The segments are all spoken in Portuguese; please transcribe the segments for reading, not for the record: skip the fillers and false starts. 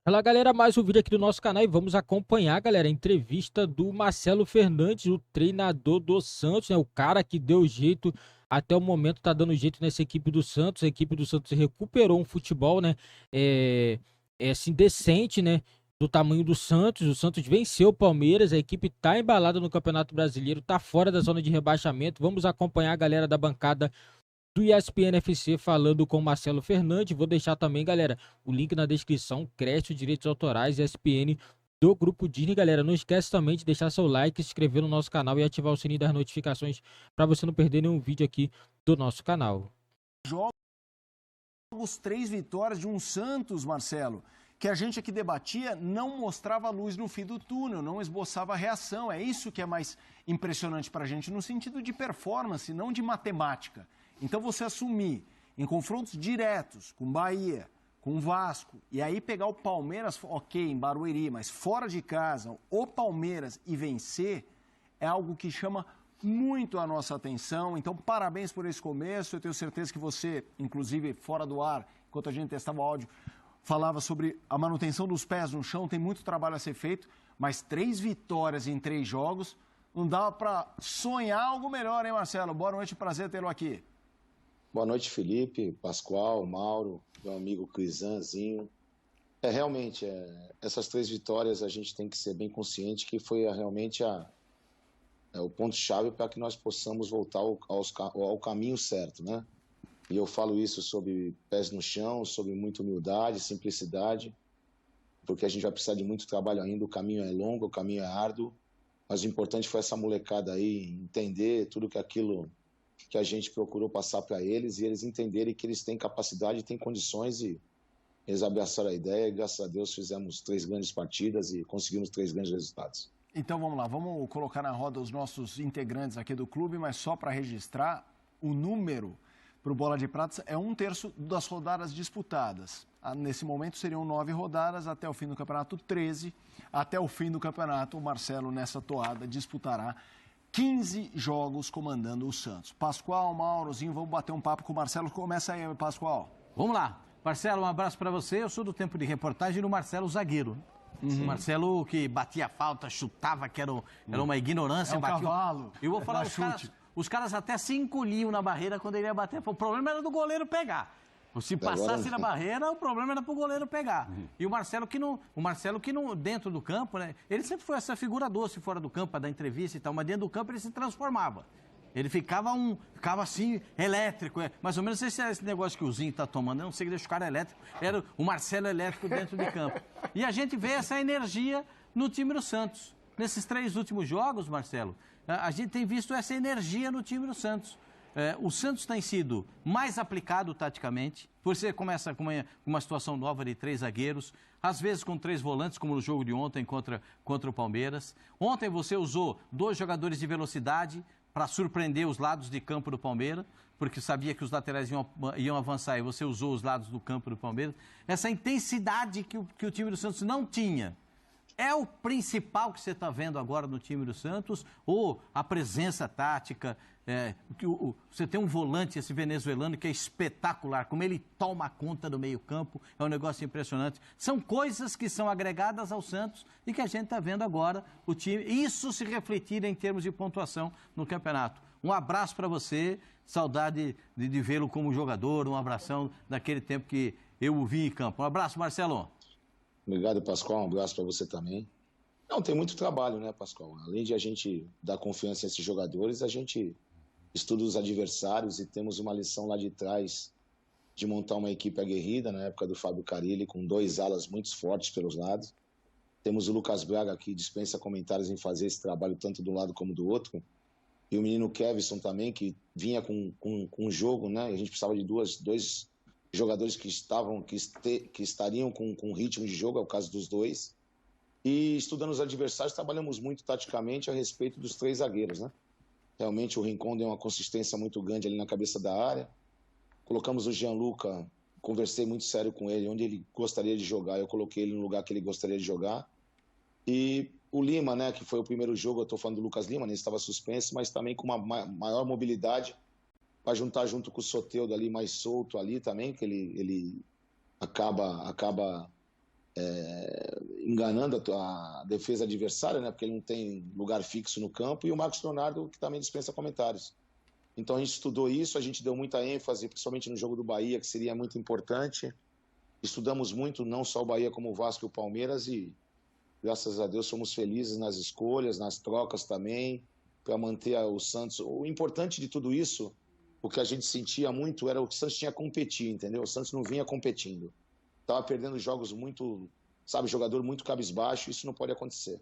Fala galera, mais um vídeo aqui do nosso canal e vamos acompanhar, galera, a entrevista do Marcelo Fernandes, o treinador do Santos, né? O cara que deu jeito, até o momento tá dando jeito nessa equipe do Santos. A equipe do Santos recuperou um futebol, né? Assim, decente, né? Do tamanho do Santos. O Santos venceu o Palmeiras, a equipe tá embalada no Campeonato Brasileiro, tá fora da zona de rebaixamento. Vamos acompanhar a galera da bancada do ESPN FC falando com o Marcelo Fernandes. Vou deixar também, galera, o link na descrição, crédito, direitos autorais, ESPN do Grupo Disney. Galera, não esquece também de deixar seu like, se inscrever no nosso canal e ativar o sininho das notificações para você não perder nenhum vídeo aqui do nosso canal. Jogos, 3 vitórias de um Santos, Marcelo, que a gente aqui debatia, não mostrava a luz no fim do túnel, não esboçava a reação. É isso que é mais impressionante para a gente, no sentido de performance, não de matemática. Então você assumir em confrontos diretos com Bahia, com Vasco, e aí pegar o Palmeiras, ok, em Barueri, mas fora de casa, o Palmeiras e vencer, é algo que chama muito a nossa atenção. Então, parabéns por esse começo. Eu tenho certeza que você, inclusive fora do ar, enquanto a gente testava o áudio, falava sobre a manutenção dos pés no chão, tem muito trabalho a ser feito, mas 3 vitórias em 3 jogos, não dá para sonhar algo melhor, hein, Marcelo? Boa noite, prazer tê-lo aqui. Boa noite, Felipe, Pascoal, Mauro, meu amigo Crisanzinho. Realmente, essas 3 vitórias a gente tem que ser bem consciente que foi realmente o ponto-chave para que nós possamos voltar ao caminho certo, né? E eu falo isso sobre pés no chão, sobre muita humildade, simplicidade, porque a gente vai precisar de muito trabalho ainda, o caminho é longo, o caminho é árduo, mas o importante foi essa molecada aí entender tudo aquilo que a gente procurou passar para eles e eles entenderem que eles têm capacidade, têm condições e eles abraçaram a ideia e graças a Deus fizemos 3 grandes partidas e conseguimos 3 grandes resultados. Então vamos lá, vamos colocar na roda os nossos integrantes aqui do clube, mas só para registrar, o número para o Bola de Prata é 1/3 das rodadas disputadas. Nesse momento seriam 9 rodadas, até o fim do campeonato 13. Até o fim do campeonato, o Marcelo nessa toada disputará 15 jogos comandando o Santos. Pascoal, Maurozinho, vamos bater um papo com o Marcelo. Começa aí, Pascoal. Vamos lá. Marcelo, um abraço para você. Eu sou do tempo de reportagem do Marcelo zagueiro. O Marcelo que batia falta, chutava, que era uma ignorância. É um cavalo. Eu vou falar, os caras até se encolhiam na barreira quando ele ia bater. O problema era do goleiro pegar. Se passasse na barreira, o problema era pro goleiro pegar. E o Marcelo que não, dentro do campo, né? Ele sempre foi essa figura doce fora do campo, para dar entrevista e tal, mas dentro do campo ele se transformava. Ele ficava assim, elétrico. Mais ou menos esse negócio que o Zinho tá tomando. Eu não sei que deixa o cara elétrico. Era o Marcelo elétrico dentro de campo. E a gente vê essa energia no time do Santos. Nesses 3 últimos jogos, Marcelo, a gente tem visto essa energia no time do Santos. O Santos tem sido mais aplicado taticamente. Você começa com uma situação nova de 3 zagueiros, às vezes com 3 volantes, como no jogo de ontem contra o Palmeiras. Ontem você usou 2 jogadores de velocidade para surpreender os lados de campo do Palmeiras, porque sabia que os laterais iam avançar e você usou os lados do campo do Palmeiras. Essa intensidade que o time do Santos não tinha. É o principal que você está vendo agora no time do Santos? Ou a presença tática? Você tem um volante, esse venezuelano, que é espetacular. Como ele toma conta do meio-campo, é um negócio impressionante. São coisas que são agregadas ao Santos e que a gente está vendo agora o time. Isso se refletir em termos de pontuação no campeonato. Um abraço para você, saudade de vê-lo como jogador, um abração daquele tempo que eu o vi em campo. Um abraço, Marcelo. Obrigado, Pascoal. Um abraço para você também. Não, tem muito trabalho, né, Pascoal? Além de a gente dar confiança a esses jogadores, a gente estuda os adversários e temos uma lição lá de trás de montar uma equipe aguerrida, na época do Fábio Carille, com 2 alas muito fortes pelos lados. Temos o Lucas Braga, que dispensa comentários em fazer esse trabalho tanto de um lado como do outro. E o menino Kevson também, que vinha com um jogo, né? A gente precisava de 2 jogadores que estariam com ritmo de jogo, é o caso dos 2. E estudando os adversários, trabalhamos muito taticamente a respeito dos 3 zagueiros, né? Realmente o Rincon deu uma consistência muito grande ali na cabeça da área. Colocamos o Gianluca, conversei muito sério com ele, onde ele gostaria de jogar, eu coloquei ele no lugar que ele gostaria de jogar. E o Lima, né, que foi o primeiro jogo, eu estou falando do Lucas Lima, né, ele estava suspenso, mas também com uma maior mobilidade, para juntar junto com o Soteldo ali, mais solto ali também, que ele acaba enganando a defesa adversária, né? Porque ele não tem lugar fixo no campo, e o Marcos Leonardo, que também dispensa comentários. Então a gente estudou isso, a gente deu muita ênfase, principalmente no jogo do Bahia, que seria muito importante. Estudamos muito, não só o Bahia, como o Vasco e o Palmeiras, e graças a Deus somos felizes nas escolhas, nas trocas também, para manter o Santos. O importante de tudo isso, o que a gente sentia muito, era o que o Santos tinha a competir, entendeu? O Santos não vinha competindo. Estava perdendo jogos muito, sabe, jogador muito cabisbaixo, isso não pode acontecer.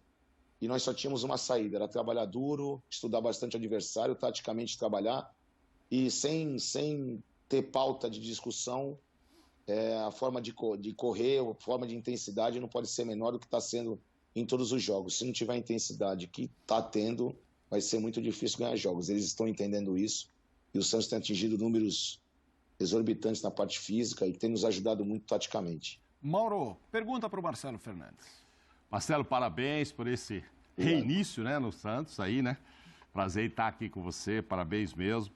E nós só tínhamos uma saída, era trabalhar duro, estudar bastante o adversário, taticamente trabalhar, e sem ter pauta de discussão, a forma de correr, a forma de intensidade não pode ser menor do que está sendo em todos os jogos. Se não tiver a intensidade que está tendo, vai ser muito difícil ganhar jogos. Eles estão entendendo isso, e o Santos tem atingido números exorbitantes na parte física e tem nos ajudado muito taticamente. Mauro, pergunta para o Marcelo Fernandes. Marcelo, parabéns por esse reinício, né, no Santos aí, né? Prazer em estar aqui com você, parabéns mesmo.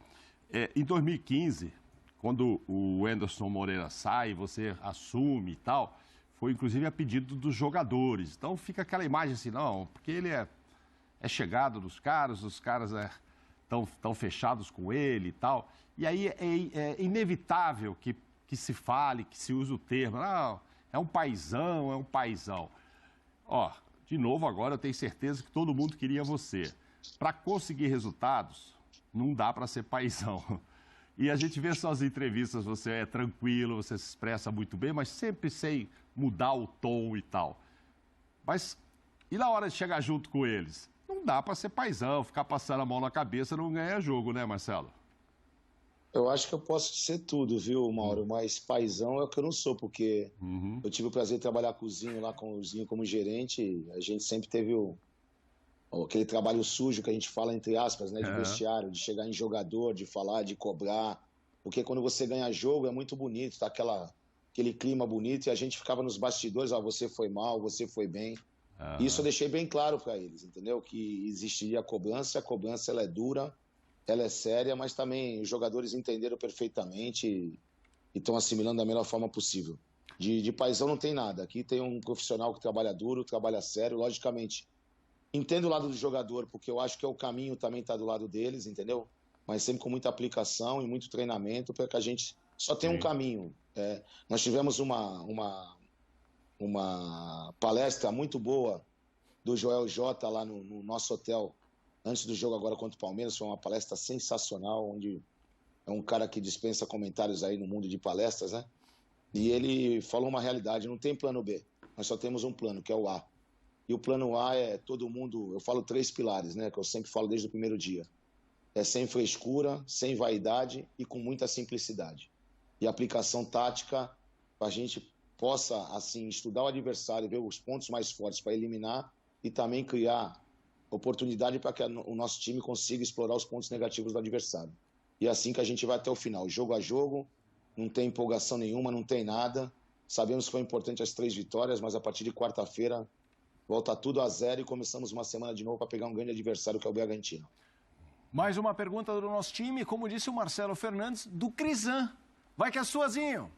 Em 2015, quando o Anderson Moreira sai, você assume e tal, foi inclusive a pedido dos jogadores. Então fica aquela imagem assim, não, porque ele é chegado dos caras, os caras estão fechados com ele e tal. E aí é inevitável que se fale, que se use o termo, não, é um paizão, é um paizão. Ó, de novo agora eu tenho certeza que todo mundo queria você. Para conseguir resultados, não dá para ser paizão. E a gente vê suas entrevistas, você é tranquilo, você se expressa muito bem, mas sempre sem mudar o tom e tal. Mas e na hora de chegar junto com eles? Não dá para ser paizão, ficar passando a mão na cabeça não ganha jogo, né, Marcelo? Eu acho que eu posso ser tudo, viu, Mauro? Mas paizão é o que eu não sou, porque eu tive o prazer de trabalhar com o Zinho lá, com o Zinho como gerente, e a gente sempre teve aquele trabalho sujo que a gente fala, entre aspas, né, de vestiário, de chegar em jogador, de falar, de cobrar. Porque quando você ganha jogo é muito bonito, tá aquele clima bonito, e a gente ficava nos bastidores, você foi mal, você foi bem. Isso eu deixei bem claro para eles, entendeu? Que existiria a cobrança ela é dura, ela é séria, mas também os jogadores entenderam perfeitamente e estão assimilando da melhor forma possível. De paizão não tem nada. Aqui tem um profissional que trabalha duro, trabalha sério, logicamente. Entendo o lado do jogador, porque eu acho que o caminho também está do lado deles, entendeu? Mas sempre com muita aplicação e muito treinamento, para que a gente só tenha um caminho. Nós tivemos uma palestra muito boa do Joel J lá no nosso hotel, antes do jogo agora contra o Palmeiras. Foi uma palestra sensacional, onde é um cara que dispensa comentários aí no mundo de palestras, né? E ele falou uma realidade, não tem plano B, nós só temos um plano, que é o A. E o plano A é todo mundo, eu falo 3 pilares, né, que eu sempre falo desde o primeiro dia. É sem frescura, sem vaidade e com muita simplicidade. E aplicação tática, para a gente possa, assim, estudar o adversário, ver os pontos mais fortes para eliminar e também criar oportunidade para que o nosso time consiga explorar os pontos negativos do adversário. E é assim que a gente vai até o final, jogo a jogo, não tem empolgação nenhuma, não tem nada. Sabemos que foi importante as 3 vitórias, mas a partir de quarta-feira volta tudo a zero e começamos uma semana de novo para pegar um grande adversário, que é o Bragantino. Mais uma pergunta do nosso time, como disse o Marcelo Fernandes, do Crisan. Vai que é suazinho.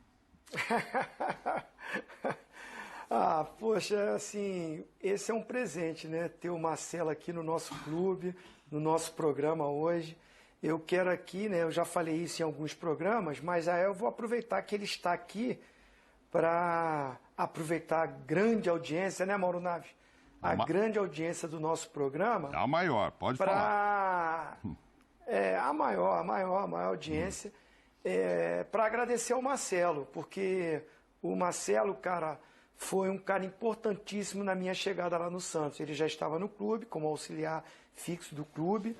Poxa, assim, esse é um presente, né? Ter o Marcelo aqui no nosso clube, no nosso programa hoje. Eu quero aqui, né? Eu já falei isso em alguns programas, mas aí eu vou aproveitar que ele está aqui para aproveitar a grande audiência, né, Mauro Naves? A grande audiência do nosso programa. É a maior, pode falar. A maior audiência. Para agradecer ao Marcelo, porque o Marcelo, cara, foi um cara importantíssimo na minha chegada lá no Santos. Ele já estava no clube, como auxiliar fixo do clube.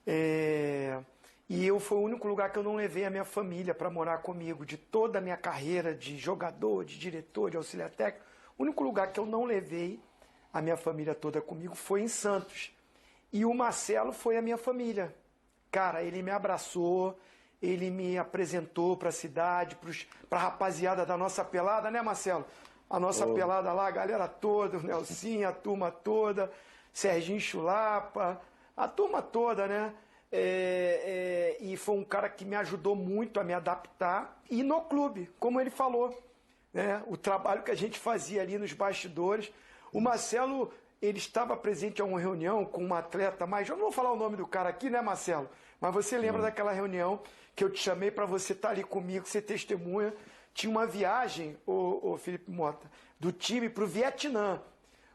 E foi o único lugar que eu não levei a minha família para morar comigo, de toda a minha carreira de jogador, de diretor, de auxiliar técnico. O único lugar que eu não levei a minha família toda comigo foi em Santos. E o Marcelo foi a minha família. Cara, ele me abraçou, ele me apresentou para a cidade, para a rapaziada da nossa pelada, né, Marcelo? A nossa pelada lá, a galera toda, o Nelsinho, a turma toda, Serginho Chulapa, a turma toda, né? E foi um cara que me ajudou muito a me adaptar. E no clube, como ele falou, né? O trabalho que a gente fazia ali nos bastidores. O Marcelo, ele estava presente a uma reunião com um atleta, mas eu não vou falar o nome do cara aqui, né, Marcelo? Mas você lembra daquela reunião que eu te chamei para você estar ali comigo, ser testemunha? Tinha uma viagem, o Felipe Mota, do time para o Vietnã.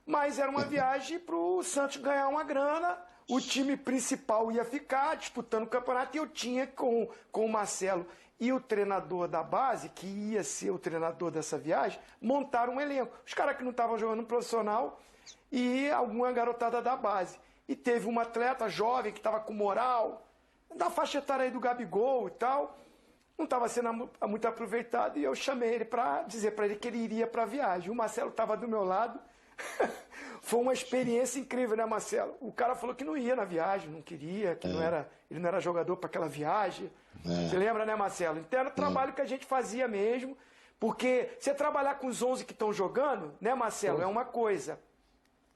Mas era uma viagem para o Santos ganhar uma grana, o time principal ia ficar disputando o campeonato e eu tinha com o Marcelo e o treinador da base, que ia ser o treinador dessa viagem, montaram um elenco. Os caras que não estavam jogando no profissional e alguma garotada da base. E teve um atleta jovem que estava com moral, da faixa etária aí do Gabigol e tal, não estava sendo muito aproveitado, e eu chamei ele para dizer para ele que ele iria para a viagem. O Marcelo estava do meu lado. Foi uma experiência incrível, né, Marcelo? O cara falou que não ia na viagem, não queria, que ele não era jogador para aquela viagem. Você lembra, né, Marcelo? Então era o trabalho que a gente fazia mesmo, porque você trabalhar com os 11 que estão jogando, né, Marcelo, é uma coisa.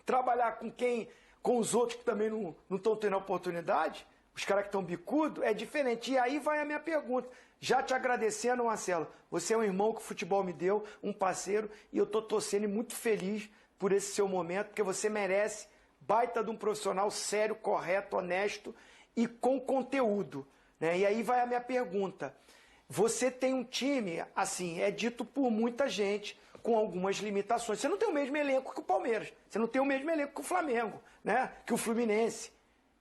Trabalhar com os outros que também não estão tendo a oportunidade, os caras que estão bicudo, é diferente. E aí vai a minha pergunta. Já te agradecendo, Marcelo, você é um irmão que o futebol me deu, um parceiro, e eu estou torcendo e muito feliz por esse seu momento, porque você merece baita de um profissional sério, correto, honesto e com conteúdo, né? E aí vai a minha pergunta. Você tem um time, assim, é dito por muita gente, com algumas limitações. Você não tem o mesmo elenco que o Palmeiras, você não tem o mesmo elenco que o Flamengo, né? Que o Fluminense.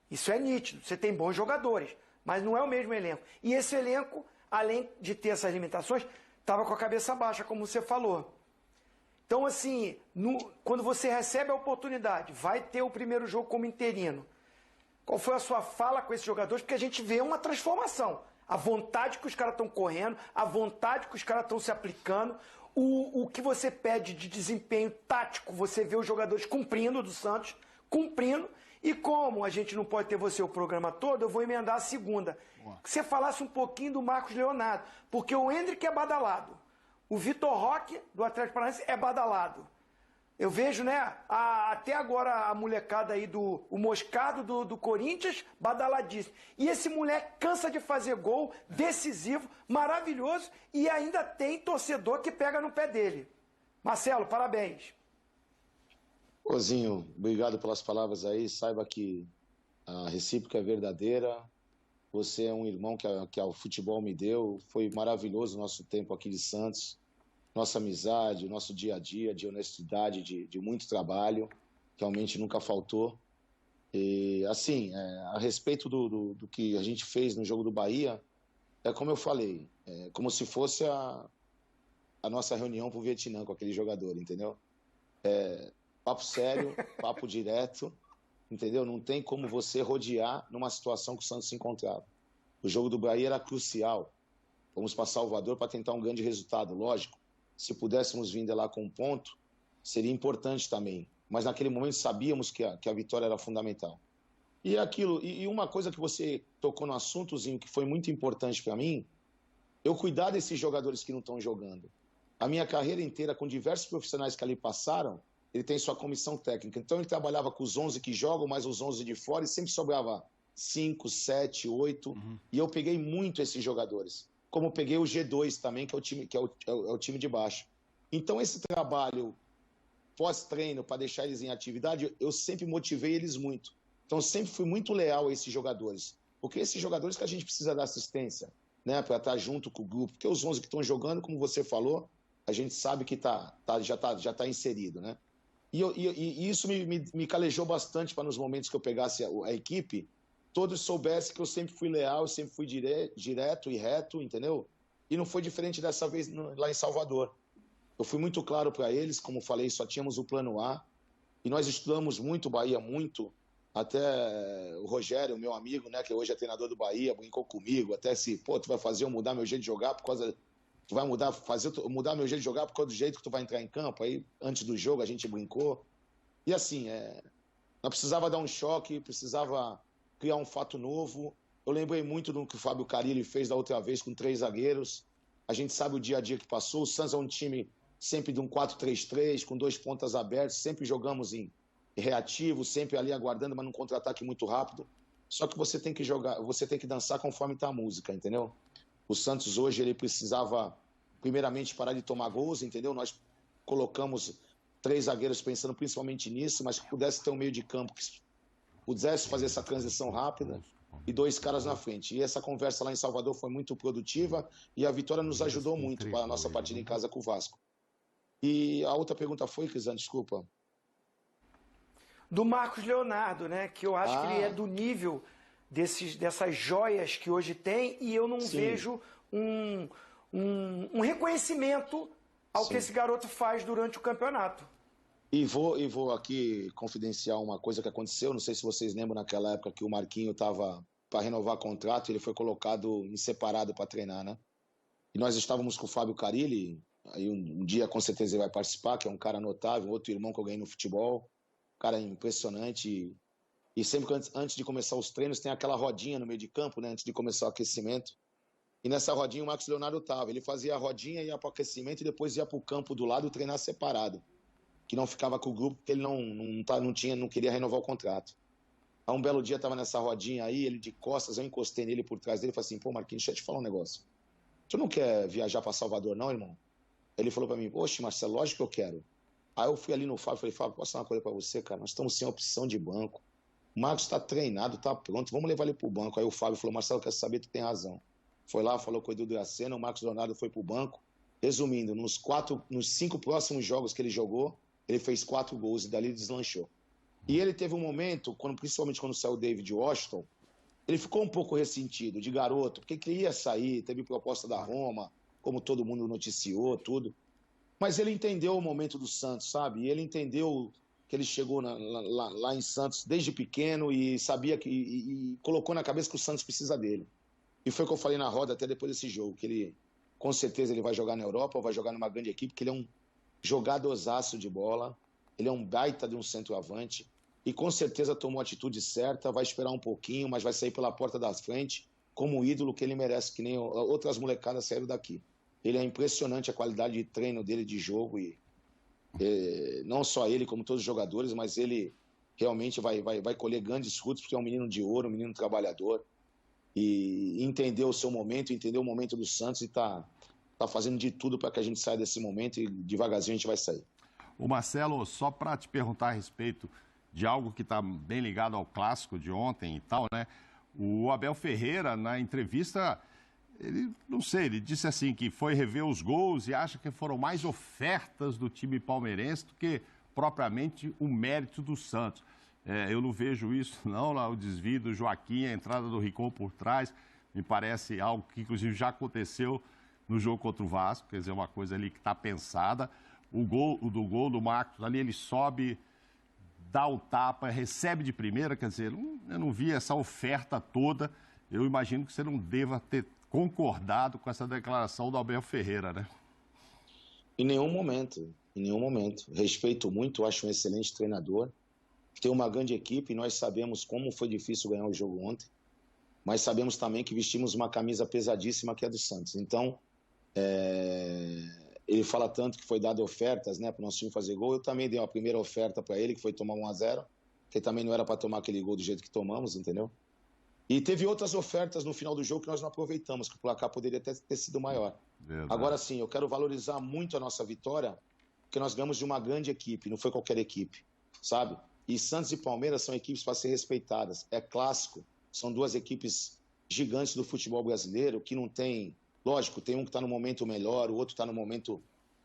Isso é nítido, você tem bons jogadores, mas não é o mesmo elenco. E esse elenco, além de ter essas limitações, estava com a cabeça baixa, como você falou. Então, assim, quando você recebe a oportunidade, vai ter o primeiro jogo como interino. Qual foi a sua fala com esses jogadores? Porque a gente vê uma transformação. A vontade que os caras estão correndo, a vontade que os caras estão se aplicando, o que você pede de desempenho tático, você vê os jogadores cumprindo do Santos, cumprindo. E como a gente não pode ter você o programa todo, eu vou emendar a segunda. Que você falasse um pouquinho do Marcos Leonardo, porque o Endrick é badalado. O Vitor Roque, do Atlético Paranaense, é badalado. Eu vejo, né, até agora a molecada aí o Moscado do Corinthians, badaladíssimo. E esse moleque cansa de fazer gol, decisivo, maravilhoso, e ainda tem torcedor que pega no pé dele. Marcelo, parabéns. Ozinho, obrigado pelas palavras aí. Saiba que a recíproca é verdadeira. Você é um irmão que o futebol me deu. Foi maravilhoso o nosso tempo aqui de Santos. Nossa amizade, nosso dia a dia de honestidade, de muito trabalho, que realmente nunca faltou. E, assim, a respeito do que a gente fez no jogo do Bahia, é como eu falei, é como se fosse a nossa reunião para o Vietnã com aquele jogador, entendeu? Papo sério, papo direto, entendeu? Não tem como você rodear numa situação que o Santos se encontrava. O jogo do Bahia era crucial. Vamos para Salvador para tentar um grande resultado, lógico. Se pudéssemos vir de lá com um ponto, seria importante também. Mas naquele momento sabíamos que a vitória era fundamental. E uma coisa que você tocou no assuntozinho que foi muito importante para mim, eu cuidar desses jogadores que não estão jogando. A minha carreira inteira, com diversos profissionais que ali passaram, ele tem sua comissão técnica. Então, ele trabalhava com os 11 que jogam, mais os 11 de fora, e sempre sobrava 5, 7, 8. E eu peguei muito esses jogadores. Como peguei o G2 também, que é o time de baixo. Então, esse trabalho pós-treino, para deixar eles em atividade, eu sempre motivei eles muito. Então, eu sempre fui muito leal a esses jogadores. Porque esses jogadores que a gente precisa dar assistência, né, para estar junto com o grupo. Porque os 11 que estão jogando, como você falou, a gente sabe que já tá inserido, né? E isso me calejou bastante para nos momentos que eu pegasse a equipe, todos soubessem que eu sempre fui leal, eu sempre fui direto e reto, entendeu? E não foi diferente dessa vez lá em Salvador. Eu fui muito claro para eles, como falei, só tínhamos o plano A, e nós estudamos muito o Bahia, muito. Até o Rogério, meu amigo, né, que hoje é treinador do Bahia, brincou comigo, até tu vai fazer eu mudar meu jeito de jogar por causa... Tu vai mudar meu jeito de jogar por causa do jeito que tu vai entrar em campo. Aí, antes do jogo, a gente brincou. E assim, nós precisava dar um choque, precisava criar um fato novo. Eu lembrei muito do que o Fábio Carille fez da outra vez com 3 zagueiros. A gente sabe o dia a dia que passou. O Santos é um time sempre de um 4-3-3, com 2 pontas abertas. Sempre jogamos em reativo, sempre ali aguardando, mas num contra-ataque muito rápido. Só que você tem que jogar, você tem que dançar conforme está a música, entendeu? O Santos hoje ele precisava primeiramente, parar de tomar gols, entendeu? Nós colocamos 3 zagueiros pensando principalmente nisso, mas que pudesse ter um meio de campo que pudesse fazer essa transição rápida e 2 caras na frente. E essa conversa lá em Salvador foi muito produtiva e a vitória nos ajudou muito para a nossa partida em casa com o Vasco. E a outra pergunta foi, Cristiano, desculpa. Do Marcos Leonardo, né? Que eu acho que ele é do nível dessas joias que hoje tem e eu não vejo um reconhecimento ao que esse garoto faz durante o campeonato. E vou aqui confidenciar uma coisa que aconteceu. Não sei se vocês lembram naquela época que o Marquinho estava para renovar contrato e ele foi colocado em separado para treinar, né? E nós estávamos com o Fábio Carilli, aí um dia com certeza ele vai participar, que é um cara notável, outro irmão que eu ganhei no futebol, cara impressionante. E sempre antes de começar os treinos tem aquela rodinha no meio de campo, né? Antes de começar o aquecimento. E nessa rodinha o Marcos Leonardo estava. Ele fazia a rodinha, ia para o aquecimento e depois ia para o campo do lado treinar separado. Que não ficava com o grupo porque ele não queria renovar o contrato. Aí um belo dia estava nessa rodinha aí, ele de costas, eu encostei nele por trás dele e falei assim, pô Marquinhos, deixa eu te falar um negócio. Tu não quer viajar para Salvador não, irmão? Ele falou para mim, poxa Marcelo, lógico que eu quero. Aí eu fui ali no Fábio e falei, Fábio, posso falar uma coisa para você, cara? Nós estamos sem opção de banco. O Marcos está treinado, está pronto, vamos levar ele para o banco. Aí o Fábio falou, Marcelo, quer saber, tu tem razão. Foi lá, falou com o Edu Dracena, o Marcos Leonardo foi para o banco. Resumindo, nos 5 próximos jogos que ele jogou, ele fez 4 gols e dali deslanchou. E ele teve um momento, principalmente quando saiu o David Washington, ele ficou um pouco ressentido, de garoto, porque queria sair, teve proposta da Roma, como todo mundo noticiou, tudo. Mas ele entendeu o momento do Santos, sabe? E ele entendeu que ele chegou lá em Santos desde pequeno e sabia e colocou na cabeça que o Santos precisa dele. E foi o que eu falei na roda até depois desse jogo, que ele, com certeza, ele vai jogar na Europa ou vai jogar numa grande equipe, porque ele é um jogadorzaço de bola, ele é um baita de um centroavante e com certeza tomou a atitude certa, vai esperar um pouquinho, mas vai sair pela porta da frente como o ídolo que ele merece, que nem outras molecadas saíram daqui. Ele é impressionante a qualidade de treino dele de jogo e não só ele, como todos os jogadores, mas ele realmente vai colher grandes frutos, porque é um menino de ouro, um menino trabalhador e entendeu o seu momento, entendeu o momento do Santos e está fazendo de tudo para que a gente saia desse momento e devagarzinho a gente vai sair. O Marcelo, só para te perguntar a respeito de algo que está bem ligado ao clássico de ontem e tal, né? O Abel Ferreira, na entrevista, ele disse assim que foi rever os gols e acha que foram mais ofertas do time palmeirense do que propriamente o mérito do Santos. Eu não vejo isso não, lá o desvio do Joaquim, a entrada do Ricon por trás, me parece algo que inclusive já aconteceu no jogo contra o Vasco, quer dizer, uma coisa ali que está pensada. O gol do Marcos ali, ele sobe, dá o tapa, recebe de primeira, quer dizer, eu não vi essa oferta toda. Eu imagino que você não deva ter concordado com essa declaração do Abel Ferreira, né? Em nenhum momento. Respeito muito, acho um excelente treinador. Tem uma grande equipe, nós sabemos como foi difícil ganhar o jogo ontem, mas sabemos também que vestimos uma camisa pesadíssima que é do Santos. Então, ele fala tanto que foi dado ofertas, né, para o nosso time fazer gol. Eu também dei uma primeira oferta para ele, que foi tomar 1-0, que também não era para tomar aquele gol do jeito que tomamos, entendeu? E teve outras ofertas no final do jogo que nós não aproveitamos, que o placar poderia ter sido maior. Verdade. Agora sim, eu quero valorizar muito a nossa vitória, porque nós ganhamos de uma grande equipe, não foi qualquer equipe, sabe? E Santos e Palmeiras são equipes para ser respeitadas. É clássico, são 2 equipes gigantes do futebol brasileiro, que não tem... Lógico, tem um que está no momento melhor, o outro está no momento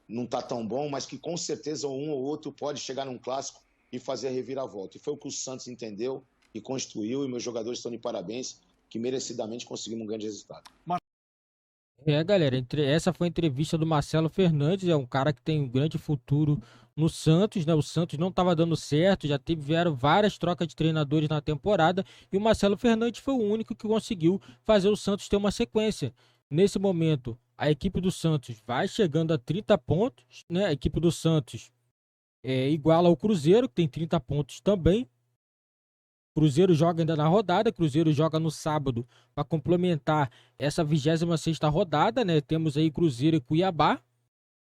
não está tão bom, mas que com certeza um ou outro pode chegar num clássico e fazer a reviravolta. E foi o que o Santos entendeu e construiu, e meus jogadores estão de parabéns, que merecidamente conseguimos um grande resultado. Galera, essa foi a entrevista do Marcelo Fernandes, é um cara que tem um grande futuro no Santos, né? O Santos não estava dando certo, já tiveram várias trocas de treinadores na temporada, e o Marcelo Fernandes foi o único que conseguiu fazer o Santos ter uma sequência. Nesse momento, a equipe do Santos vai chegando a 30 pontos, né? A equipe do Santos iguala ao Cruzeiro, que tem 30 pontos também. Cruzeiro joga ainda na rodada, Cruzeiro joga no sábado para complementar essa 26ª rodada, né? Temos aí Cruzeiro e Cuiabá,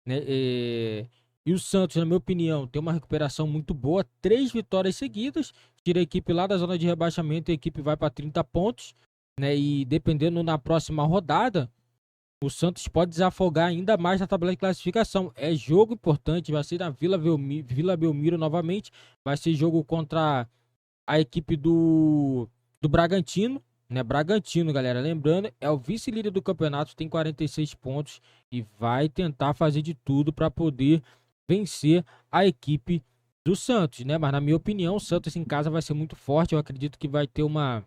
né? E o Santos, na minha opinião, tem uma recuperação muito boa, 3 vitórias seguidas, tira a equipe lá da zona de rebaixamento e a equipe vai para 30 pontos, né? E dependendo na próxima rodada, o Santos pode desafogar ainda mais na tabela de classificação. É jogo importante, vai ser na Vila Belmiro novamente, vai ser jogo contra a equipe do Bragantino, né? Bragantino, galera, lembrando, é o vice-líder do campeonato, tem 46 pontos e vai tentar fazer de tudo para poder vencer a equipe do Santos, né? Mas na minha opinião, o Santos em casa vai ser muito forte, eu acredito que vai ter uma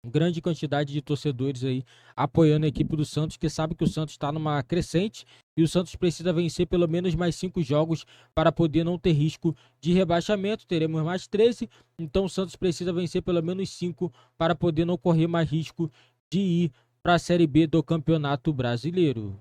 grande quantidade de torcedores aí apoiando a equipe do Santos, que sabe que o Santos está numa crescente e o Santos precisa vencer pelo menos mais 5 jogos para poder não ter risco de rebaixamento. Teremos mais 13, então o Santos precisa vencer pelo menos 5 para poder não correr mais risco de ir para a Série B do Campeonato Brasileiro.